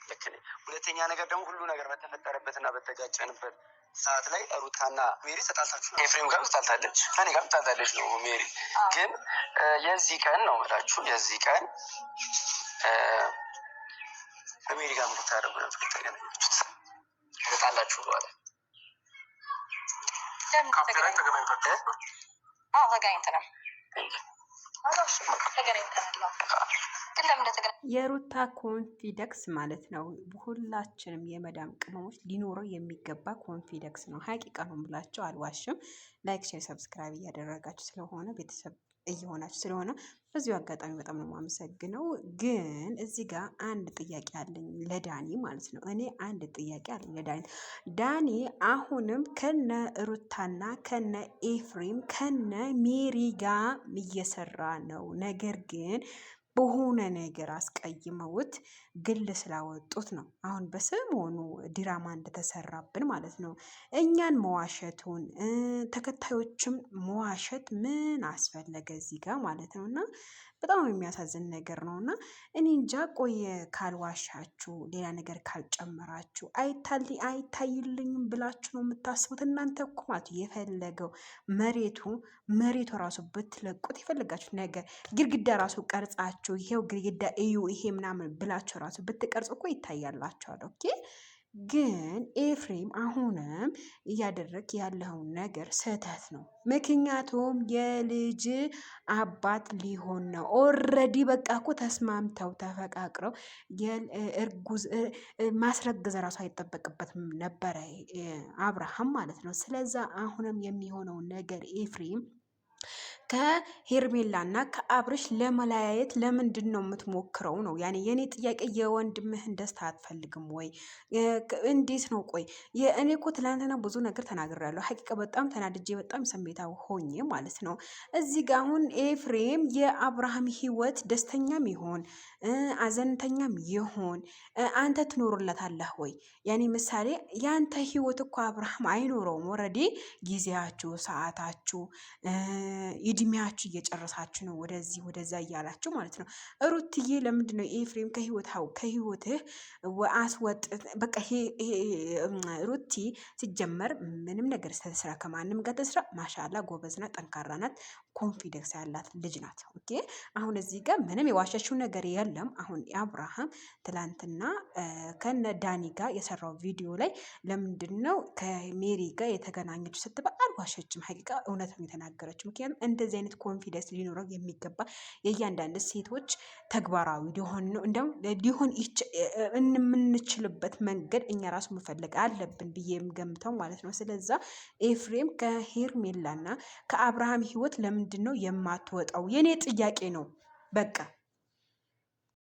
ልክ ነኝ። ሁለተኛ ነገር ደግሞ ሁሉ ነገር በተፈጠረበትና በተጋጨንበት ሰዓት ላይ ሩታና ሜሪ ተጣልታችሁ ነው። ኤፍሬም ጋር ተጣልታለች፣ ከኔ ጋር ተጣልታለች ነው ሜሪ። ግን የዚህ ቀን ነው የምላችሁ የዚህ ቀን ከሜሪ ጋር ምን ታደርጉ ነው ተገናኛችሁት? ተጣላችሁ በኋላ ካፌ ላይ ተገናኝታችሁ? አዎ ተገናኝተናል። የሩታ ኮንፊደንስ ማለት ነው። ሁላችንም የመዳም ቅመሞች ሊኖረው የሚገባ ኮንፊደንስ ነው። ሀቂቃ ነው ብላቸው አልዋሽም። ላይክ፣ ሼር፣ ሰብስክራይብ እያደረጋችሁ ስለሆነ ቤተሰብ እየሆናችሁ ስለሆነ በዚሁ አጋጣሚ በጣም ነው የማመሰግነው። ግን እዚህ ጋር አንድ ጥያቄ አለኝ ለዳኒ ማለት ነው። እኔ አንድ ጥያቄ አለኝ ለዳኒ። ዳኒ አሁንም ከነ ሩታና ከነ ኤፍሬም ከነ ሜሪ ጋር እየሰራ ነው። ነገር ግን በሆነ ነገር አስቀይመውት ግል ስላወጡት ነው። አሁን በሰሞኑ ድራማ እንደተሰራብን ማለት ነው። እኛን መዋሸቱን ተከታዮችም መዋሸት ምን አስፈለገ እዚህ ጋር ማለት ነው። እና በጣም የሚያሳዝን ነገር ነው። እና እኔ እንጃ ቆየ ካልዋሻችሁ ሌላ ነገር ካልጨመራችሁ አይታይልኝም ብላችሁ ነው የምታስቡት እናንተ እኮ ማለት የፈለገው መሬቱ ራሱ ብትለቁት የፈለጋችሁ ነገር ግድግዳ ራሱ ቀርጻችሁ ይሄው ግድግዳ እዩ ይሄ ምናምን ብላችሁ ራሱ ብትቀርጹ እኮ ይታያላችኋል። ኦኬ። ግን ኤፍሬም አሁንም እያደረግ ያለውን ነገር ስህተት ነው። ምክንያቱም የልጅ አባት ሊሆን ነው። ኦልሬዲ በቃ እኮ ተስማምተው ተፈቃቅረው እርጉዝ ማስረገዝ ራሱ አይጠበቅበትም ነበረ አብርሃም ማለት ነው። ስለዛ አሁንም የሚሆነውን ነገር ኤፍሬም ከሄርሜላና ከአብርሽ ለመለያየት ለምንድን ነው የምትሞክረው ነው ያኔ የኔ ጥያቄ። የወንድምህን ደስታ አትፈልግም ወይ? እንዴት ነው? ቆይ እኔ እኮ ትላንትና ብዙ ነገር ተናግሬያለሁ። ሀቂቃ በጣም ተናድጄ በጣም ስሜታዊ ሆኜ ማለት ነው። እዚህ ጋር አሁን ኤፍሬም የአብርሃም ህይወት ደስተኛም ይሆን አዘንተኛም ይሆን አንተ ትኖርለታለህ ወይ? ያኔ ምሳሌ ያንተ ህይወት እኮ አብርሃም አይኖረውም። ወረዴ ጊዜያችሁ ሰዓታችሁ እድሜያችሁ እየጨረሳችሁ ነው ወደዚህ ወደዛ እያላችሁ ማለት ነው። ሩትዬ ለምንድን ነው ኤፍሬም ከህይወትህ አስወጥ በቃ ሩቲ ሲጀመር ምንም ነገር ስትስራ ከማንም ጋር ተስራ ማሻላ ጎበዝና ጠንካራ ናት። ኮንፊደንስ ያላት ልጅ ናት። ኦኬ። አሁን እዚህ ጋር ምንም የዋሸችው ነገር የለም። አሁን አብርሃም ትላንትና ከነ ዳኒ ጋር የሰራው ቪዲዮ ላይ ለምንድን ነው ከሜሪ ጋር የተገናኘችው ስትባል አልዋሸችም። ሀቂቃ እውነት ነው የተናገረችው። ምክንያቱም እንደዚህ አይነት ኮንፊደንስ ሊኖረው የሚገባ የእያንዳንድ ሴቶች ተግባራዊ ሊሆን ነው ሊሆን የምንችልበት መንገድ እኛ ራሱ መፈለግ አለብን ብዬ የምገምተው ማለት ነው። ስለዛ ኤፍሬም ከሄርሜላና ከአብርሃም ህይወት ለምንድን ነው የማትወጣው? የኔ ጥያቄ ነው። በቃ